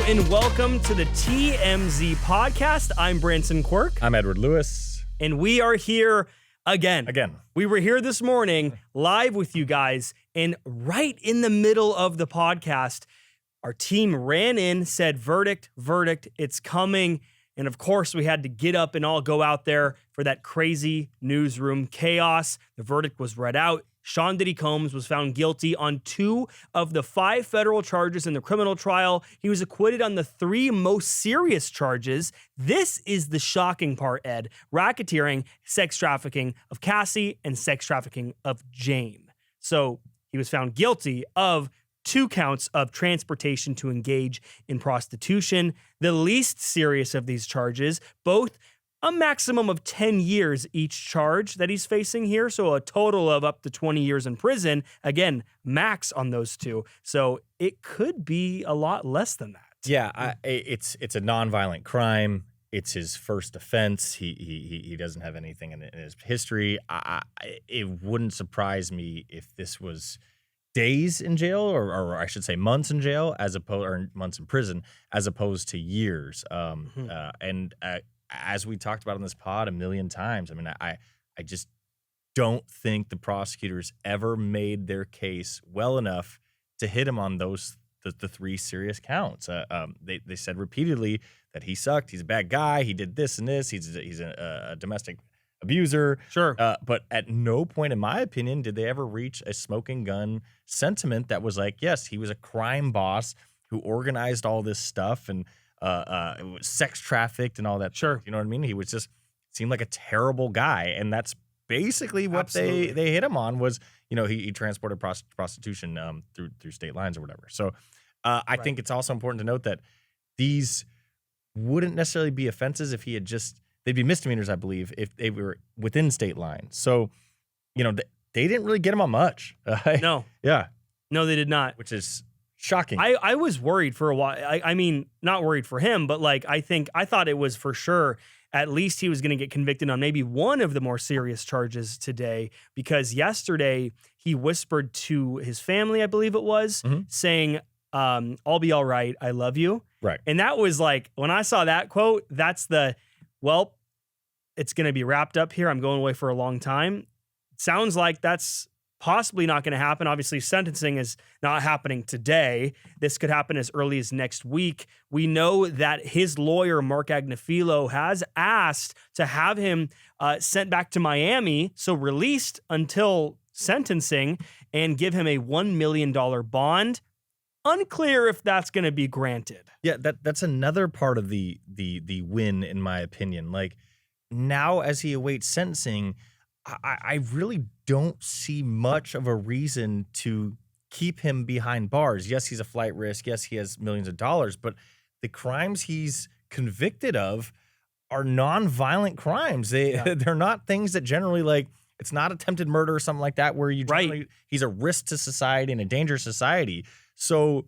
and welcome to the TMZ podcast. I'm Branson Quirke. I'm Edward Lewis. And we are here again. We were here this morning live with you guys, and right in the middle of the podcast, our team ran in, said, verdict, it's coming. And of course, we had to get up and all go out there for that crazy newsroom chaos. The verdict was read out. Sean Diddy Combs was found guilty on 2 of the 5 federal charges in the criminal trial. He was acquitted on the 3 most serious charges. This is the shocking part, Ed. Racketeering, sex trafficking of Cassie, and sex trafficking of Jane. So he was found guilty of 2 counts of transportation to engage in prostitution. The least serious of these charges, both a maximum of 10 years each charge that he's facing here. So a total of up to 20 years in prison. Again, max on those 2. So it could be a lot less than that. Yeah, it's a nonviolent crime. It's his first offense. He doesn't have anything in his history. It wouldn't surprise me if this was days in jail, or I should say months in jail, or months in prison, as opposed to years. As we talked about on this pod a million times, I mean, I just don't think the prosecutors ever made their case well enough to hit him on the 3 serious counts. They said repeatedly that he sucked. He's a bad guy. He did this and this. He's a domestic abuser. Sure. But at no point, in my opinion, did they ever reach a smoking gun sentiment that was like, yes, he was a crime boss who organized all this stuff and was sex trafficked and all that. Sure. You know what I mean? He was just seemed like a terrible guy. And that's basically what they hit him on was, you know, he transported prostitution through state lines or whatever. So I think it's also important to note that these wouldn't necessarily be offenses if he had they'd be misdemeanors, I believe, if they were within state lines. So, you know, they didn't really get him on much. No. Yeah. No, they did not. Which is shocking. I was worried for a while. I mean, not worried for him, but like, I thought it was for sure at least he was going to get convicted on maybe one of the more serious charges today, because yesterday he whispered to his family, I believe it was, saying, I'll be all right. I love you. Right. And that was like, when I saw that quote, that's well, it's going to be wrapped up here. I'm going away for a long time. It sounds like that's possibly not going to happen. Obviously, sentencing is not happening today. This could happen as early as next week. We know that his lawyer, Mark Agnifilo, has asked to have him sent back to Miami, so released until sentencing, and give him a $1 million bond. Unclear if that's going to be granted. Yeah, that's another part of the win, in my opinion. Like, now as he awaits sentencing, I really don't see much of a reason to keep him behind bars. Yes, he's a flight risk. Yes, he has millions of dollars, but the crimes he's convicted of are non-violent crimes. They're not things that generally, like, it's not attempted murder or something like that where he's a risk to society and a danger to society. So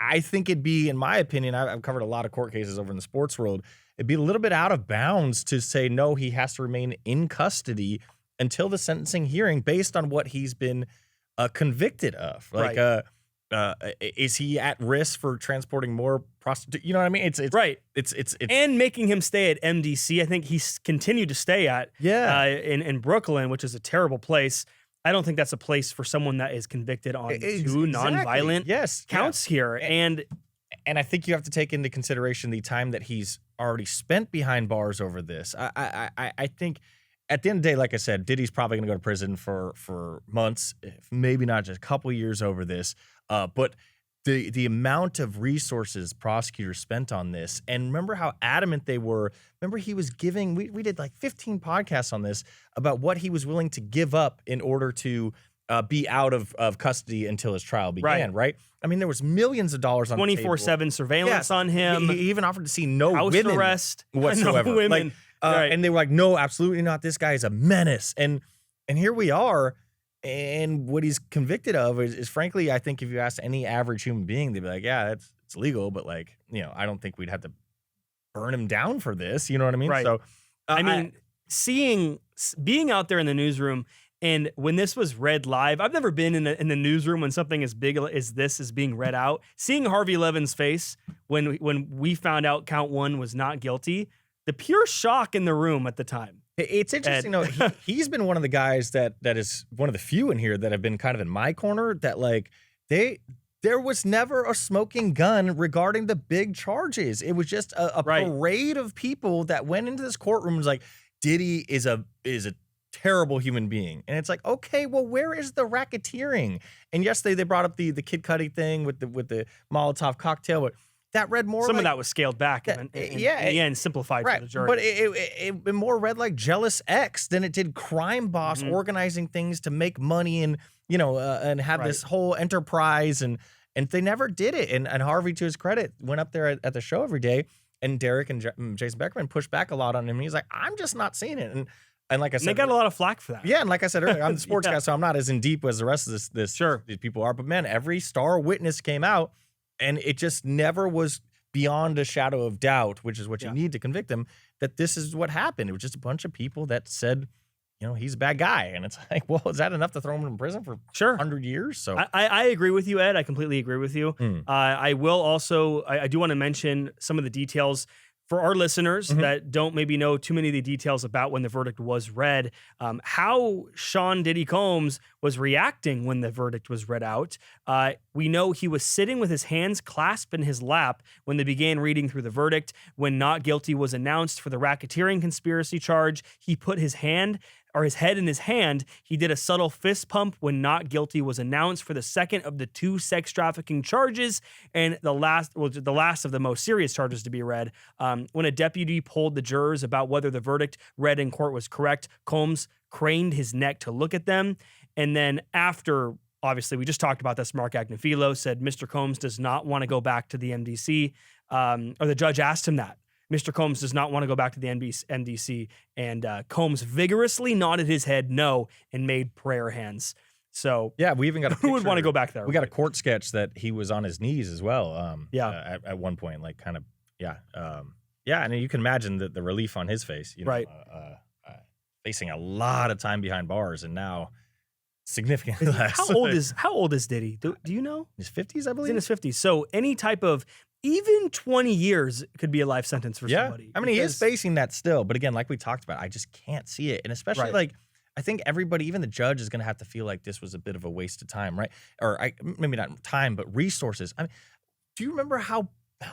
I think it'd be, in my opinion, I've covered a lot of court cases over in the sports world. It'd be a little bit out of bounds to say, no, he has to remain in custody until the sentencing hearing based on what he's been convicted of. Like, is he at risk for transporting more prostitution? You know what I mean? It's right. It's and making him stay at MDC. I think he's continued to stay at in Brooklyn, which is a terrible place. I don't think that's a place for someone that is convicted on 2 nonviolent counts here. And I think you have to take into consideration the time that he's already spent behind bars over this. I think at the end of the day, like I said, Diddy's probably going to go to prison for months, maybe not just a couple years over this. But the amount of resources prosecutors spent on this, and remember how adamant they were. Remember he was giving, we did like 15 podcasts on this about what he was willing to give up in order to be out of custody until his trial began, right? I mean, there was millions of dollars on 24/7 surveillance on him. He even offered to see no house women arrest whatsoever. No women. Like, and they were like, no, absolutely not. This guy is a menace. And here we are. And what he's convicted of is frankly, I think if you ask any average human being, they'd be like, yeah, it's legal, but like, you know, I don't think we'd have to burn him down for this. You know what I mean? Right. So, I mean, being out there in the newsroom And when this was read live, I've never been in the newsroom when something as big as this is being read out. Seeing Harvey Levin's face when we found out count 1 was not guilty, the pure shock in the room at the time. It's interesting, though. He's been one of the guys that is one of the few in here that have been kind of in my corner that, like, there was never a smoking gun regarding the big charges. It was just a parade of people that went into this courtroom and was like, Diddy is a terrible human being. And it's like, okay, well, where is the racketeering? And yesterday they brought up the Kid Cudi thing with the Molotov cocktail, but that read more Some like, of that was scaled back and in the end simplified for the jury. But it more read like Jealous X than it did crime boss organizing things to make money and, and have this whole enterprise. And they never did it. And Harvey, to his credit, went up there at the show every day. And Derek and Jason Beckerman pushed back a lot on him. And he's like, I'm just not seeing it. And like I said, they got a lot of flack for that. Yeah, and like I said earlier, I'm the sports guy, so I'm not as in deep as the rest of these people are. But man, every star witness came out, and it just never was beyond a shadow of doubt, which is what you need to convict them, that this is what happened. It was just a bunch of people that said, he's a bad guy. And it's like, well, is that enough to throw him in prison for 100 years? So I agree with you, Ed. I completely agree with you. I will also, I do want to mention some of the details for our listeners that don't maybe know too many of the details about when the verdict was read, how Sean Diddy Combs was reacting when the verdict was read out. We know he was sitting with his hands clasped in his lap when they began reading through the verdict. When not guilty was announced for the racketeering conspiracy charge, he put his head in his hand. He did a subtle fist pump when not guilty was announced for the second of the 2 sex trafficking charges, and the last of the most serious charges to be read. When a deputy polled the jurors about whether the verdict read in court was correct, Combs craned his neck to look at them. And then after, obviously, we just talked about this, Mark Agnifilo said Mr. Combs does not want to go back to the MDC, or the judge asked him that. Mr. Combs does not want to go back to the MDC, and Combs vigorously nodded his head no and made prayer hands. So yeah, we even got a who would want to go back there? We got a court sketch that he was on his knees as well. At one point, like kind of and you can imagine the relief on his face. Facing a lot of time behind bars, and now significantly less. How old is Diddy? Do you know? His 50s, I believe. He's in his 50s. So any type of even 20 years could be a life sentence for somebody. I mean, he is facing that still. But again, like we talked about, I just can't see it. And especially I think everybody, even the judge, is going to have to feel like this was a bit of a waste of time, right? Or maybe not time, but resources. I mean, do you remember how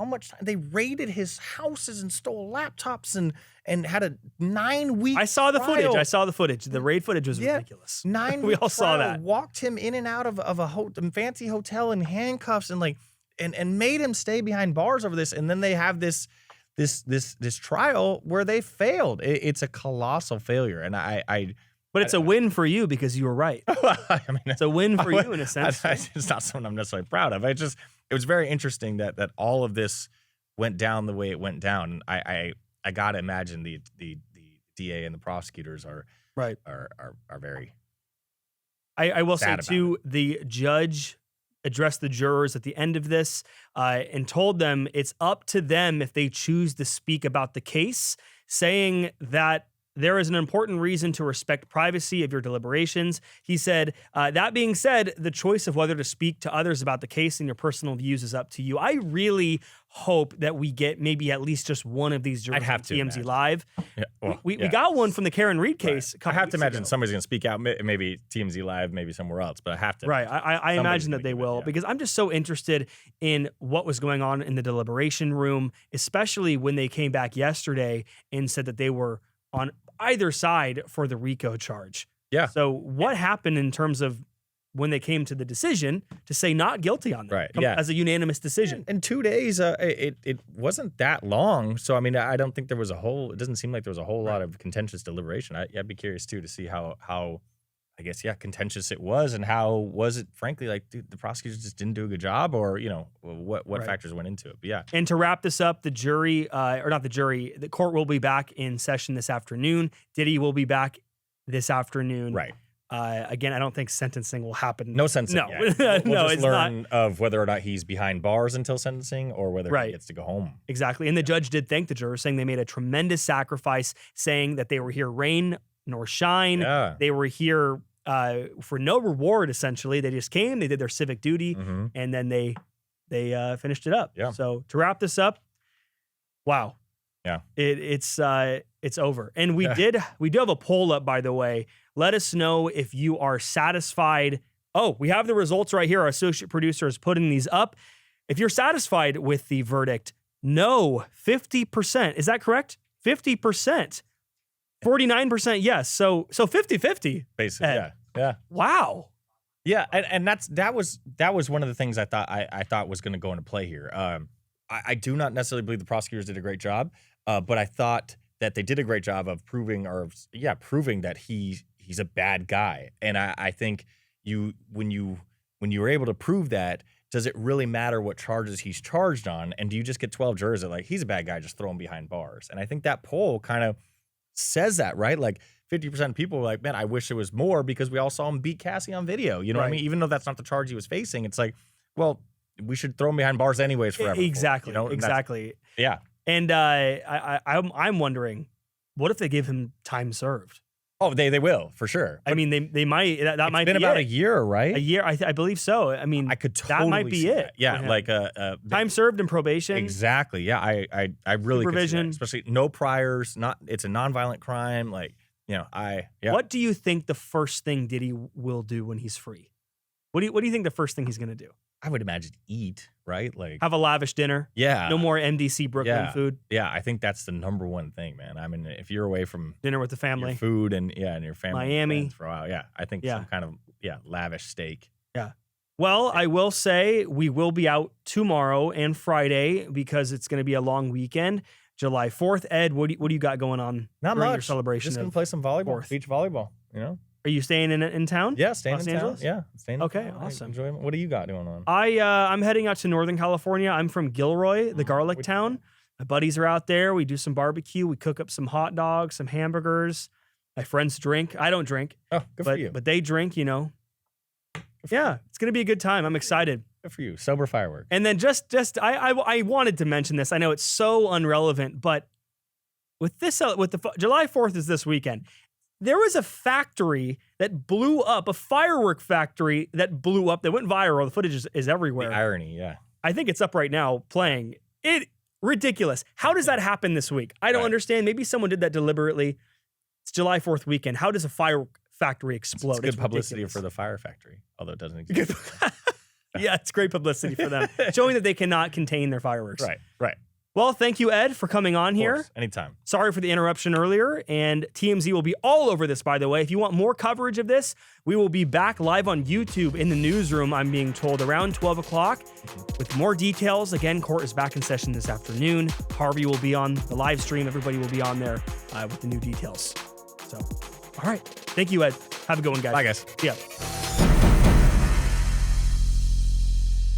much time they raided his houses and stole laptops and had a 9-week I saw the trial. footage. I saw the footage. The raid footage was ridiculous. 9 we all saw that. Walked him in and out of a fancy hotel in handcuffs and made him stay behind bars over this. And then they have this trial where they failed. It's a colossal failure. And but it's a win for you because you were right. I mean, it's a win for you in a sense. It's not something I'm necessarily proud of. It was very interesting that all of this went down the way it went down. I gotta imagine the DA and the prosecutors are very. I will say too, the judge addressed the jurors at the end of this and told them it's up to them if they choose to speak about the case, saying that there is an important reason to respect privacy of your deliberations. He said, that being said, the choice of whether to speak to others about the case and your personal views is up to you. I really hope that we get maybe at least just one of these jurors on TMZ Live. Yeah, we got one from the Karen Reed case. I have to imagine somebody's going to speak out, maybe TMZ Live, maybe somewhere else, but I have to. Right. I imagine that they will, because I'm just so interested in what was going on in the deliberation room, especially when they came back yesterday and said that they were on either side for the RICO charge. Yeah. So what happened in terms of when they came to the decision to say not guilty on that as a unanimous decision? In 2 days, it wasn't that long. So, I mean, I don't think it doesn't seem like there was a whole lot of contentious deliberation. I'd be curious too to see how I guess, contentious it was, and how was it, frankly, like, dude, the prosecutors just didn't do a good job, or, what factors went into it. But yeah. And to wrap this up, the court will be back in session this afternoon. Diddy will be back this afternoon. Right. Again, I don't think sentencing will happen. No sentencing. No, we'll just learn of whether or not he's behind bars until sentencing, or whether he gets to go home. Exactly. And the judge did thank the jurors, saying they made a tremendous sacrifice, saying that they were here rain nor shine. Yeah. They were here for no reward, essentially. They just came, they did their civic duty, and then they finished it up. Yeah. So to wrap this up, wow. Yeah. It's over. And we do have a poll up, by the way. Let us know if you are satisfied. Oh, we have the results right here. Our associate producer is putting these up. If you're satisfied with the verdict, no, 50%. Is that correct? 50%. 49% yes. So 50-50. Basically, yeah. Wow. Yeah, and that was one of the things I thought was going to go into play here. I do not necessarily believe the prosecutors did a great job, but I thought that they did a great job of proving that he's a bad guy. And I think when you were able to prove that, does it really matter what charges he's charged on? And do you just get 12 jurors that like, he's a bad guy, just throw him behind bars? And I think that poll kind of says that, right? Like 50% of people were like, man, I wish it was more because we all saw him beat Cassie on video. You know what I mean? Even though that's not the charge he was facing, it's like, well, we should throw him behind bars anyways forever. Exactly. Exactly. Yeah. And I'm wondering, what if they give him time served? Oh, they will for sure. I mean, they might. That might be about a year, right? A year, I believe so. I mean, I could totally that might be it. Yeah, like time served and probation. Exactly. Yeah, I really could see that. Especially no priors. It's a nonviolent crime. Like What do you think the first thing Diddy will do when he's free? What do you think the first thing he's gonna do? I would imagine eat, right? Like have a lavish dinner. Yeah. No more MDC Brooklyn food. Yeah, I think that's the number one thing, man. I mean, if you're away from dinner with the family, your food and your family, Miami for a while, I think some kind of lavish steak. Yeah. Well, I will say we will be out tomorrow and Friday because it's going to be a long weekend. July 4th. Ed, what do you got going on? Not much. Your celebration. Just gonna play some volleyball, beach volleyball. Are you staying in town? Yeah, staying Los in Angeles? town. Yeah, staying in Okay, town. awesome. What do you got going on? I'm heading out to Northern California. I'm from Gilroy, the garlic town. My buddies are out there. We do some barbecue. We cook up some hot dogs, some hamburgers. My friends drink. I don't drink. Oh, good for you. But they drink, Yeah, it's going to be a good time. I'm excited. Good for you. Sober fireworks. And then I wanted to mention this. I know it's so irrelevant, but with the July 4th is this weekend. There was a factory that blew up, a firework factory that blew up, that went viral. The footage is everywhere. The irony, yeah. I think it's up right now playing. Ridiculous. How does that happen this week? I don't understand. Maybe someone did that deliberately. It's July 4th weekend. How does a firework factory explode? It's good publicity for the fire factory, although it doesn't exist. Yeah, it's great publicity for them, showing that they cannot contain their fireworks. Right. Well, thank you, Ed, for coming on here. Anytime. Sorry for the interruption earlier. And TMZ will be all over this, by the way. If you want more coverage of this, we will be back live on YouTube in the newsroom, I'm being told, around 12 o'clock with more details. Again, court is back in session this afternoon. Harvey will be on the live stream. Everybody will be on there with the new details. So, all right. Thank you, Ed. Have a good one, guys. Bye, guys. See ya.